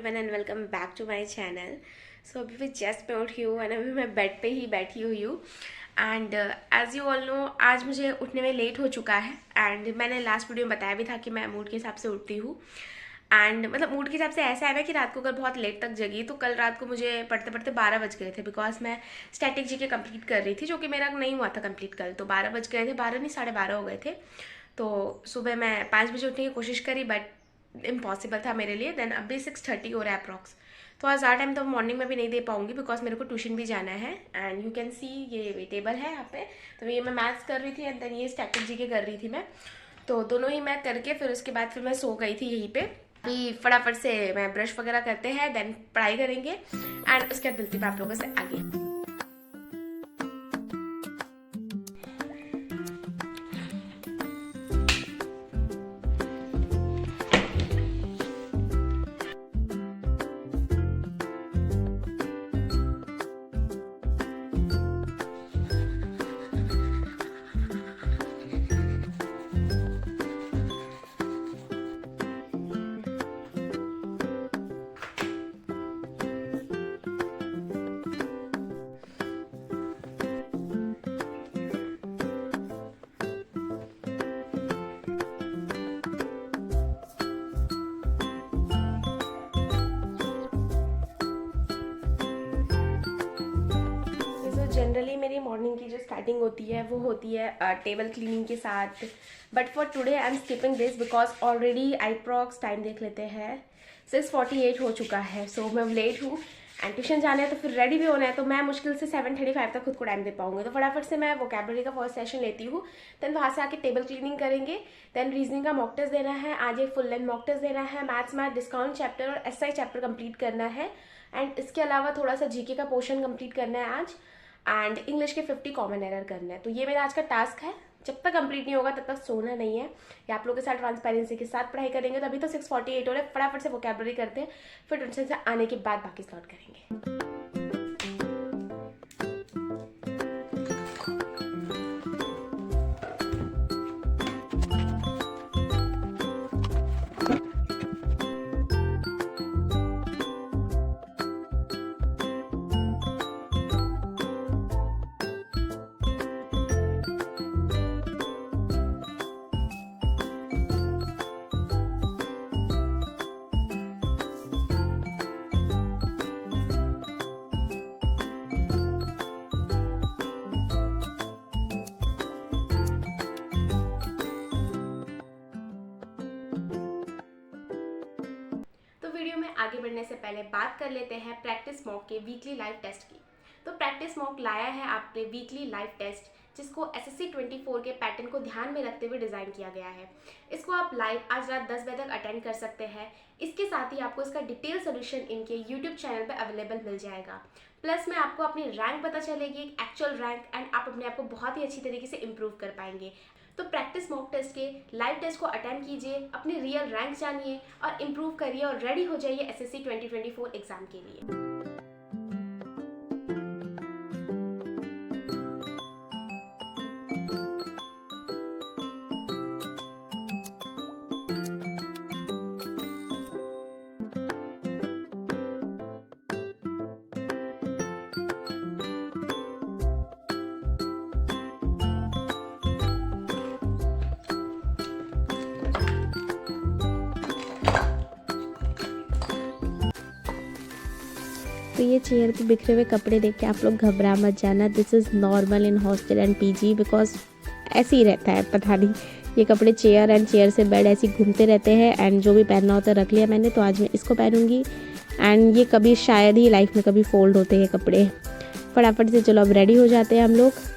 Everyone and welcome back to my channel. So अभी भी just मैं उठी हूँ एंड अभी मैं बेड पे ही बैठी हुई हूँ। And as you all know आज मुझे उठने में लेट हो चुका है एंड मैंने लास्ट वीडियो में बताया भी था कि मैं मूड के हिसाब से उठती हूँ। एंड मतलब मूड के हिसाब से ऐसा है ना कि रात को कल बहुत लेट तक जगी, तो कल रात को मुझे पढ़ते पढ़ते 12 बज गए थे बिकॉज मैं स्टैटिक जी के कंप्लीट कर रही थी, जो कि मेरा नहीं हुआ था कंप्लीट कल। तो 12 बज गए थे, 12 नहीं 12:30 हो गए थे। तो सुबह मैं 5 बजे उठने की कोशिश करी बट इम्पॉसिबल था मेरे लिए। देन अभी 6:30 हो रहा है अप्रॉक्स। तो आज ज़्यादा टाइम तो मॉर्निंग में भी नहीं दे पाऊंगी बिकॉज मेरे को ट्यूशन भी जाना है। एंड यू कैन सी ये टेबल है यहाँ पे, तो ये मैं मैथ्स कर रही थी एंड देन ये स्टैटिक जी के कर रही थी मैं। तो दोनों ही मैं करके फिर उसके बाद फिर मैं सो गई थी यहीं पे। अभी फटाफट से मैं ब्रश वगैरह करते हैं, देन पढ़ाई करेंगे एंड उसके बाद मिलती हूँ आप लोगों से आगे। जनरली मेरी मॉर्निंग की जो स्टार्टिंग होती है वो होती है टेबल क्लीनिंग के साथ। But for today I am skipping this because already I प्रॉक्स टाइम देख लेते हैं 6:48 हो चुका है। सो मैं लेट हूँ एंड ट्यूशन जाना है तो फिर रेडी भी होना है, तो मैं मुश्किल से 7:35 तक खुद को टाइम दे पाऊंगी। तो फटाफट से मैं वोकैबुलरी का फर्स्ट सेशन लेती हूँ, देन वहाँ से आके टेबल क्लीनिंग करेंगे, देन रीजनिंग का मॉक टेस्ट देना है, आज एक फुल लेंथ मॉक टेस्ट देना है, मैथ्स में डिस्काउंट चैप्टर और एसआई चैप्टर कंप्लीट करना है एंड इसके अलावा थोड़ा सा जीके का पोर्शन कंप्लीट करना है आज एंड इंग्लिश के 50 कॉमन एरर करना है। तो ये मेरा आज का टास्क है। जब तक कंप्लीट नहीं होगा तब तक सोना नहीं है। या आप लोगों के साथ ट्रांसपेरेंसी के साथ पढ़ाई करेंगे। तो अभी तो 6:48 हो रहे, फटाफट से वोकैबुलरी करते हैं, फिर ट्यूशन से आने के बाद बाकी स्टार्ट करेंगे। वीडियो में आगे बढ़ने से पहले बात कर लेते हैं प्रैक्टिस मॉक के वीकली लाइव टेस्ट की। तो प्रैक्टिस मॉक लाया है आपने वीकली लाइव टेस्ट, जिसको एसएससी 24 के पैटर्न को ध्यान में रखते हुए डिज़ाइन किया गया है। इसको आप लाइव आज रात 10 बजे तक अटेंड कर सकते हैं। इसके साथ ही आपको इसका डिटेल सोल्यूशन इनके यूट्यूब चैनल पर अवेलेबल मिल जाएगा। प्लस में आपको अपनी रैंक पता चलेगी, एक एक्चुअल रैंक, एंड आप अपने आप को बहुत ही अच्छी तरीके से इम्प्रूव कर पाएंगे। तो प्रैक्टिस मॉक टेस्ट के लाइव टेस्ट को अटेंड कीजिए, अपनी रियल रैंक जानिए और इम्प्रूव करिए और रेडी हो जाइए एसएससी 2024 एग्जाम के लिए। तो ये चेयर पे बिखरे हुए कपड़े देख के आप लोग घबरा मत जाना। This is normal in hostel and PG because ऐसे ही रहता है, पता नहीं। ये कपड़े चेयर एंड चेयर से बेड ऐसे घूमते रहते हैं एंड जो भी पहनना होता है रख लिया मैंने, तो आज मैं इसको पहनूंगी। एंड ये कभी शायद ही लाइफ में कभी फोल्ड होते हैं कपड़े। फटाफट से चलो अब रेडी हो जाते हैं हम लोग।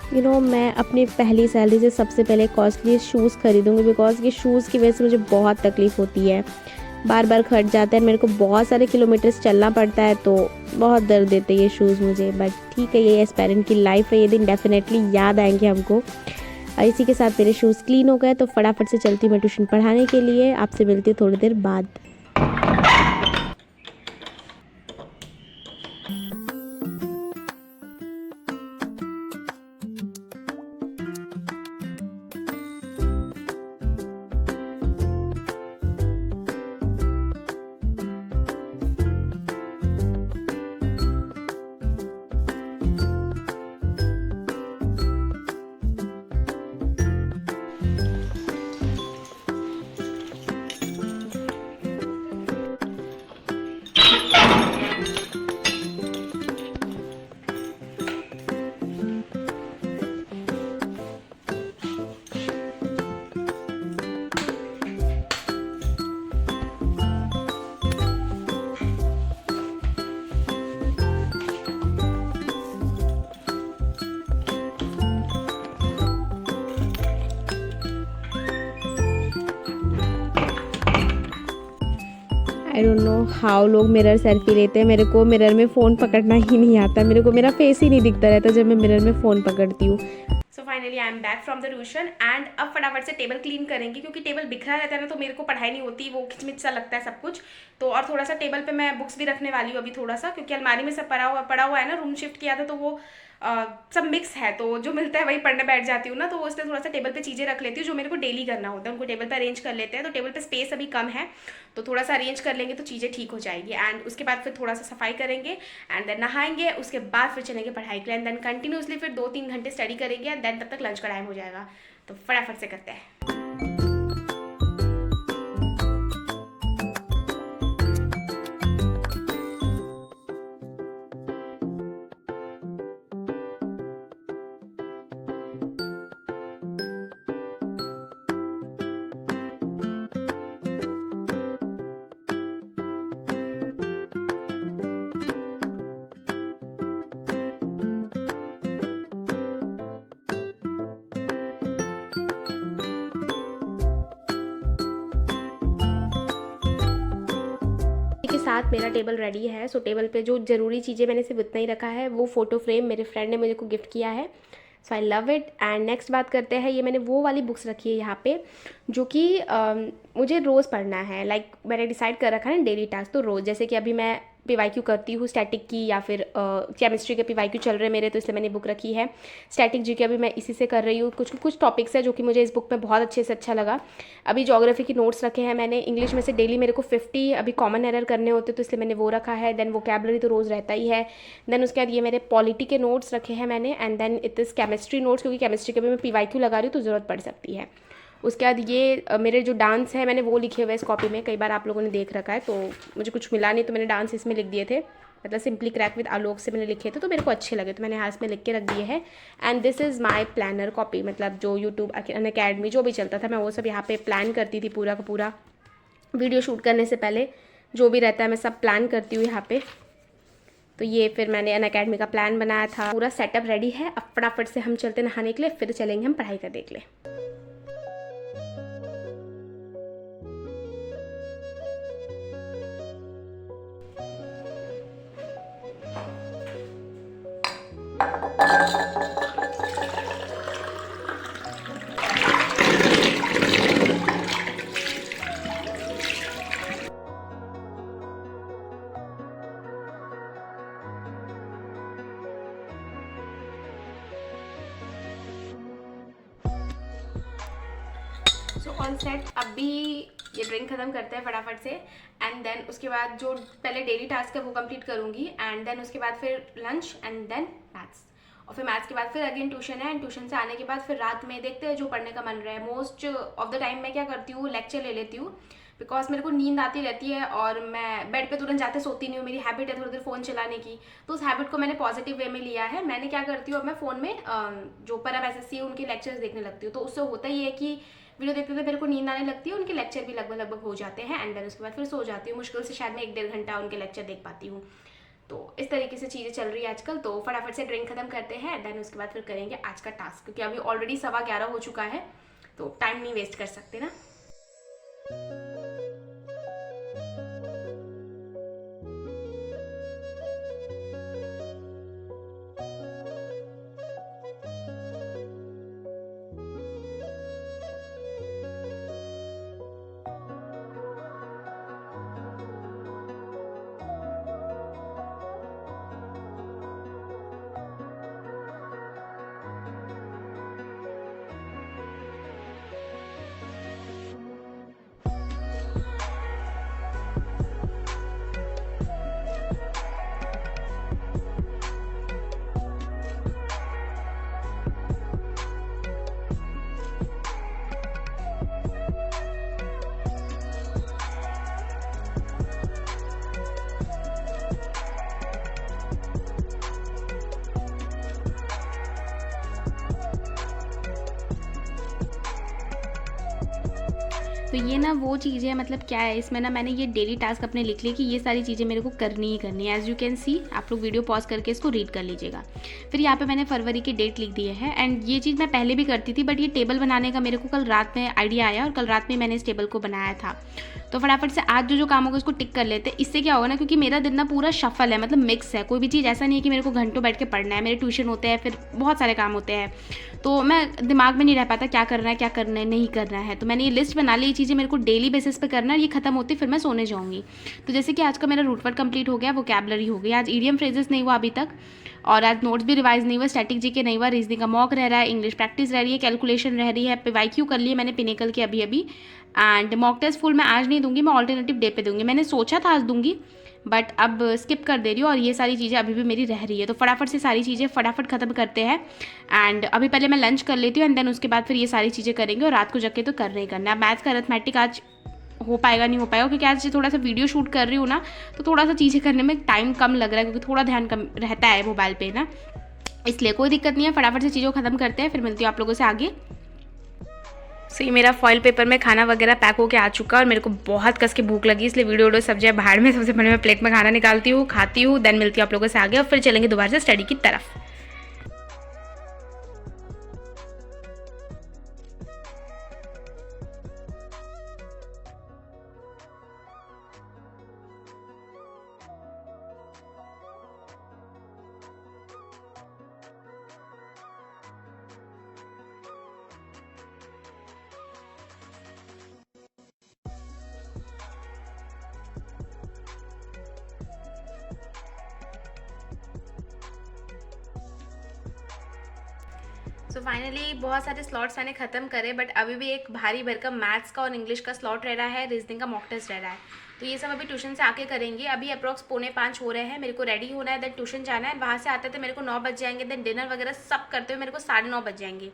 मैं अपनी पहली सैलरी से सबसे पहले कॉस्टली शूज़ खरीदूँगी, बिकॉज़ ये शूज़ की वजह से मुझे बहुत तकलीफ़ होती है, बार बार खट जाता है, मेरे को बहुत सारे किलोमीटर्स चलना पड़ता है, तो बहुत दर्द देते हैं ये शूज़ मुझे। बट ठीक है, ये एस्पायरेंट की लाइफ है, ये दिन डेफिनेटली याद आएंगे हमको। और इसी के साथ मेरे शूज़ क्लीन हो गए, तो फटाफट से चलती हूँ मैं ट्यूशन पढ़ाने के लिए। आपसे मिलती हूँ थोड़ी देर बाद। आई डोंट नो हाउ लोग मिरर सेल्फी लेते हैं। मेरे को मिरर में फ़ोन पकड़ना ही नहीं आता, मेरे को मेरा फेस ही नहीं दिखता रहता जब मैं मिरर में फ़ोन पकड़ती हूँ। So finally I am back from the tuition and अब फटाफट से टेबल क्लीन करेंगे, क्योंकि टेबल बिखरा रहता है ना, तो मेरे को पढ़ाई नहीं होती, वो खिचमिच सा लगता है सब कुछ। तो और थोड़ा सा टेबल पे मैं बुक्स भी रखने वाली हूँ अभी थोड़ा सा, क्योंकि अलमारी में सब पड़ा हुआ है ना, रूम शिफ्ट किया था तो वो सब मिक्स है, तो जो मिलता है वही पढ़ने बैठ जाती हूँ ना, तो इसलिए थोड़ा सा टेबल पे चीज़ें रख लेती हूँ जो मेरे को डेली करना होता है, उनको टेबल पे अरेंज कर लेते हैं। तो टेबल पे स्पेस अभी कम है, तो थोड़ा सा अरेंज कर लेंगे तो चीज़ें ठीक हो जाएगी। एंड उसके बाद फिर थोड़ा सा सफाई करेंगे एंड देन नहाएंगे, उसके बाद फिर चलेंगे पढ़ाई के लिए, एंड देन कंटिन्यूसली फिर 2-3 घंटे स्टडी करेंगे एंड देन तब तक लंच का टाइम हो जाएगा। तो फटाफट से करते हैं। के साथ मेरा टेबल रेडी है। सो टेबल पे जो ज़रूरी चीज़ें मैंने सिर्फ इतना ही रखा है, वो फ़ोटो फ्रेम मेरे फ्रेंड ने मुझे को गिफ्ट किया है। So I love it. And next बात करते हैं, ये मैंने वो वाली बुक्स रखी है यहाँ पे जो कि मुझे रोज़ पढ़ना है। लाइक मैंने डिसाइड कर रखा है ना डेली टास्क, तो रोज़, जैसे कि अभी मैं PYQ करती हूँ स्टैटिक की, या फिर केमिस्ट्री के PYQ चल रहे हैं मेरे, तो इसलिए मैंने बुक रखी है। स्टैटिक जी के अभी मैं इसी से कर रही हूँ। कुछ टॉपिक्स है जो कि मुझे इस बुक में बहुत अच्छे से अच्छा लगा। अभी ज्योग्राफी की नोट्स रखे हैं मैंने। इंग्लिश में से डेली मेरे को 50 अभी कॉमन एरर करने होते, तो इसलिए मैंने वो रखा है। देन वोकैबुलरी तो रोज़ रहता ही है। देन उसके बाद ये मेरे पॉलिटी के नोट्स रखे हैं मैंने। And then it is chemistry notes, क्योंकि केमिस्ट्री के भी मैं PYQ लगा रही हूँ तो ज़रूरत पड़ सकती है। उसके बाद ये मेरे जो डांस है मैंने वो लिखे हुए इस कॉपी में, कई बार आप लोगों ने देख रखा है, तो मुझे कुछ मिला नहीं तो मैंने डांस इसमें लिख दिए थे। मतलब सिंपली क्रैक विद आलोक से मैंने लिखे थे, तो मेरे को अच्छे लगे तो मैंने हाथ में लिख के रख दिए हैं। And this is my planner copy, मतलब जो यूट्यूब अनअकैडमी जो भी चलता था मैं वो सब यहाँ पे प्लान करती थी। पूरा का पूरा वीडियो शूट करने से पहले जो भी रहता है मैं सब प्लान करती हूँ यहाँ पे। तो ये फिर मैंने अनअकैडमी का प्लान बनाया था। पूरा सेटअप रेडी है। अब फटाफट से हम चलते नहाने के लिए, फिर चलेंगे हम पढ़ाई का देख ले। So all set. अभी ये ड्रिंक ख़त्म करते हैं फटाफट से, एंड देन उसके बाद जो पहले डेली टास्क है वो कंप्लीट करूँगी, एंड देन उसके बाद फिर लंच एंड देन मैथ्स, और फिर मैथ्स के बाद फिर अगेन ट्यूशन है। एंड ट्यूशन से आने के बाद फिर रात में देखते हैं जो पढ़ने का मन रहा है। मोस्ट ऑफ द टाइम मैं क्या करती हूँ, लेक्चर ले लेती हूँ, बिकॉज मेरे को नींद आती रहती है और मैं बेड पे तुरंत जाते सोती नहीं हूँ। मेरी हैबिट है थोड़ी देर फ़ोन चलाने की, तो उस हैबिट को मैंने पॉजिटिव वे में लिया है। मैंने क्या करती हूँ, अब मैं फ़ोन में जो पर अब SSC है उनके लेक्चर्स देखने लगती हूँ, तो उससे होता ही है कि वीडियो देखते देखते मेरे को नींद आने लगती है। उनके लेक्चर भी लगभग हो जाते हैं, एंड देन उसके बाद फिर सो जाती हूँ। मुश्किल से शायद मैं 1-1.5 घंटा उनके लेक्चर देख पाती हूँ। तो इस तरीके से चीज़ें चल रही है आजकल। तो फटाफट से ड्रिंक खत्म करते हैं, देन उसके बाद फिर करेंगे आज का टास्क, क्योंकि अभी ऑलरेडी 11:15 हो चुका है, तो टाइम नहीं वेस्ट कर सकते ना। तो ये ना वो चीज़ है, मतलब क्या है इसमें ना, मैंने ये डेली टास्क अपने लिख लिए कि ये सारी चीज़ें मेरे को करनी ही करनी है। एज़ यू कैन सी, आप लोग वीडियो पॉज करके इसको रीड कर लीजिएगा। फिर यहाँ पे मैंने फरवरी की डेट लिख दी है। एंड ये चीज़ मैं पहले भी करती थी, बट ये टेबल बनाने का मेरे को कल रात में आइडिया आया और कल रात में मैंने इस टेबल को बनाया था। तो फटाफट से आज जो काम होगा उसको टिक कर लेते हैं। इससे क्या होगा ना, क्योंकि मेरा दिन ना पूरा शफल है, मतलब मिक्स है, कोई भी चीज़ ऐसा नहीं है कि मेरे को घंटों बैठ के पढ़ना है। मेरे ट्यूशन होते हैं, फिर बहुत सारे काम होते हैं, तो मैं दिमाग में नहीं रह पाता क्या करना है क्या करना है नहीं करना है। तो मैंने ये लिस्ट बना ली, ये चीज़ें मेरे को डेली बेसिस पे करना है, ये खत्म होती फिर मैं सोने जाऊँगी। तो जैसे कि आज का मेरा रूट वर्ड कंप्लीट हो गया, वोकैबुलरी हो गई, आज ईडियम फ्रेजेस नहीं हुआ अभी तक, और आज नोट्स भी रिवाइज नहीं हुआ, स्टैटिक जीके नहीं हुआ, रीजनिंग का मॉक रह रहा है, इंग्लिश प्रैक्टिस रह रही है, कैलकुलेशन रह रही है, पीवाईक्यू कर लिए मैंने पिनेकल के अभी। एंड मॉक टेस्ट फुल मैं आज नहीं दूंगी, मैं ऑल्टरनेटिव डे पे दूंगी। मैंने सोचा था आज दूंगी, बट अब स्किप कर दे रही हूँ, और ये सारी चीज़ें अभी भी मेरी रह रही है। तो फटाफट से सारी चीज़ें फटाफट खत्म करते हैं। एंड अभी पहले मैं लंच कर लेती हूँ, एंड देन उसके बाद फिर ये सारी चीज़ें करेंगे, और रात को जग के तो करना ही करना है। मैथ्स का अरिथमेटिक आज हो पाएगा नहीं हो पाएगा, क्योंकि आज थोड़ा सा वीडियो शूट कर रही हूँ ना, तो थोड़ा सा चीज़ें करने में टाइम कम लग रहा है, क्योंकि थोड़ा ध्यान कम रहता है मोबाइल पे ना, इसलिए कोई दिक्कत नहीं है। फटाफट से चीज़ों को खत्म करते हैं, फिर मिलती हूँ आप लोगों से आगे। सो ये मेरा फॉइल पेपर में खाना वगैरह पैक होके आ चुका है, और मेरे को बहुत कस के भूख लगी, इसलिए वीडियो सब्जियां बाहर में, सबसे पहले मैं प्लेट में खाना निकालती हूँ, खाती हूँ, देन मिलती हूँ आप लोगों से आगे, और फिर चलेंगे दोबारा से स्टडी की तरफ। सो फाइनली बहुत सारे स्लॉट्स मैंने खत्म करे, बट अभी भी एक भारी भरकम मैथ्स का और इंग्लिश का स्लॉट रह रहा है, रीजनिंग का मॉक टेस्ट रह रहा है। तो ये सब अभी ट्यूशन से आके करेंगे। अभी अप्रॉक्स 4:45 हो रहे हैं, मेरे को रेडी होना है, देन ट्यूशन जाना है, वहाँ से आते थे मेरे को 9 बज जाएंगे, देन डिनर वगैरह सब करते हुए मेरे को 9:30 बज जाएंगे।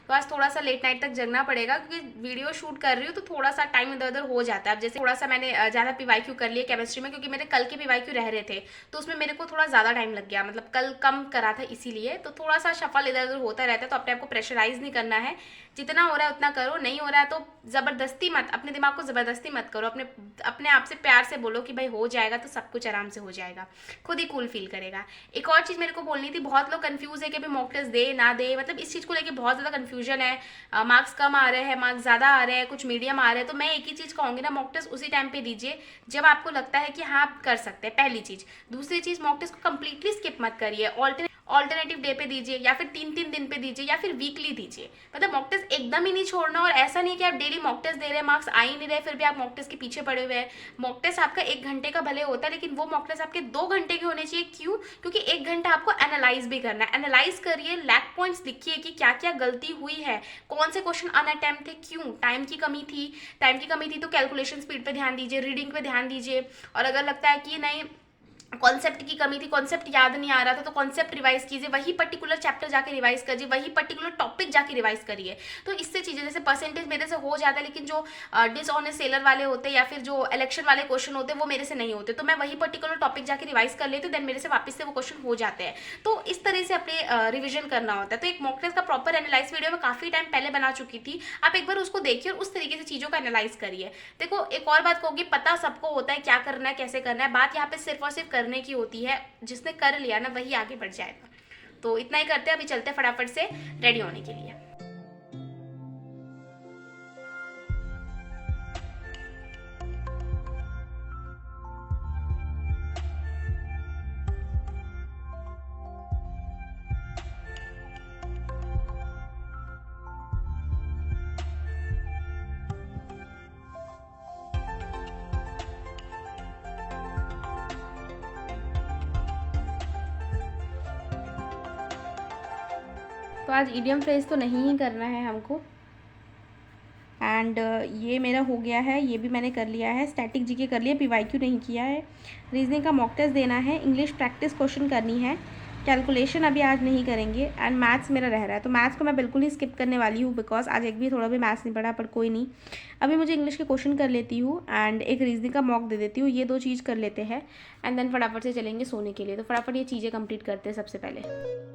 तो आज थोड़ा सा लेट नाइट तक जगना पड़ेगा, क्योंकि वीडियो शूट कर रही हूँ तो थोड़ा सा टाइम इधर उधर हो जाता है। अब जैसे थोड़ा सा मैंने ज़्यादा पीवाईक्यू कर लिया केमिस्ट्री में, क्योंकि मेरे कल के पीवाईक्यू रह रहे थे, तो उसमें मेरे को थोड़ा ज़्यादा टाइम लग गया, मतलब कल कम करा था इसीलिए। तो थोड़ा सा शफल इधर उधर होता रहता है, तो अपने आप को प्रेशराइज नहीं करना है, जितना हो रहा है उतना करो, नहीं हो रहा है तो ज़बरदस्ती मत, अपने दिमाग को ज़बरदस्ती मत करो, अपने आप से प्यार से बोलो कि भाई हो जाएगा, तो सब कुछ आराम से हो जाएगा, खुद ही कूल फील करेगा। एक और चीज़ मेरे को बोलनी थी, बहुत लोग कंफ्यूज है कि भाई मॉक टेस्ट दे ना दे, मतलब इस चीज़ को लेके बहुत ज़्यादा कन्फ्यूजन है, मार्क्स कम आ रहे हैं, मार्क्स ज़्यादा आ रहे हैं, कुछ मीडियम आ रहे हैं। तो मैं एक ही चीज़ कहूँगी ना, मॉक टेस्ट उसी टाइम पे दीजिए जब आपको लगता है कि हाँ आप कर सकते हैं, पहली चीज़। दूसरी चीज़, मॉक टेस्ट को कम्प्लीटली स्किप मत करिए, ऑल्टरनेटिव डे पे दीजिए, या फिर 3-3 दिन पे दीजिए, या फिर वीकली दीजिए। मतलब मॉक टेस्ट एकदम ही नहीं छोड़ना, और ऐसा नहीं कि आप डेली मॉक टेस्ट दे रहे हैं, मार्क्स आ ही नहीं रहे, फिर भी आप मॉक टेस्ट के पीछे पड़े हुए हैं। मॉक टेस्ट आपका 1 घंटे का भले होता है, लेकिन वो मॉक टेस्ट आपके 2 घंटे के होने चाहिए। क्यों? क्योंकि 1 घंटा आपको एनालाइज भी करना है। एनालाइज करिए, लैक पॉइंट्स लिखिए कि क्या क्या गलती हुई है, कौन से क्वेश्चन अनअटेम्प्ट थे, क्यों, टाइम की कमी थी तो कैलकुलेशन स्पीड पे ध्यान दीजिए, रीडिंग पे ध्यान दीजिए। और अगर लगता है कि नहीं कॉन्सेप्ट की कमी थी, कॉन्सेप्ट याद नहीं आ रहा था, तो कॉन्सेप्ट रिवाइज कीजिए, वही पर्टिकुलर चैप्टर जाके रिवाइज करिए, वही पर्टिकुलर टॉपिक जाके रिवाइज करिए। तो इससे चीज़ें, जैसे परसेंटेज मेरे से हो जाता है, लेकिन जो डिसऑनेस्ट सेलर वाले होते हैं या फिर जो इलेक्शन वाले क्वेश्चन होते हैं वो मेरे से नहीं होते, तो मैं वही पर्टिकुलर टॉपिक जाके रिवाइज कर लेती हूँ, देन मेरे से वापस से वो क्वेश्चन हो जाते हैं। तो इस तरह से अपने रिविजन करना होता है। तो एक मॉक टेस्ट का प्रॉपर एनालाइज वीडियो में काफ़ी टाइम पहले बना चुकी थी, आप एक बार उसको देखिए और उस तरीके से चीज़ों का एनालाइज करिए। देखो एक और बात कहूँगी, पता सबको होता है क्या करना है कैसे करना है, बात यहाँ पे सिर्फ और सिर्फ करने की होती है, जिसने कर लिया ना वही आगे बढ़ जाएगा। तो इतना ही करते हैं, अभी चलते हैं फटाफट से रेडी होने के लिए। तो आज इडियम फ्रेज तो नहीं ही करना है हमको। एंड ये मेरा हो गया है, ये भी मैंने कर लिया है। स्टैटिक जीके कर लिया, पीवाईक्यू नहीं किया है। रीजनिंग का मॉक टेस्ट देना है, इंग्लिश प्रैक्टिस क्वेश्चन करनी है, कैलकुलेशन अभी आज नहीं करेंगे, एंड मैथ्स मेरा रह रहा है। तो मैथ्स को मैं बिल्कुल ही स्किप करने वाली हूँ बिकॉज आज एक भी थोड़ा भी मैथ्स नहीं पढ़ा, पर कोई नहीं। अभी मुझे इंग्लिश के क्वेश्चन कर लेती हूँ एंड एक रीजनिंग का मॉक दे देती हूँ, ये 2 चीज़ कर लेते हैं एंड देन फटाफट से चलेंगे सोने के लिए। तो फटाफट ये चीज़ें कंप्लीट करते हैं सबसे पहले।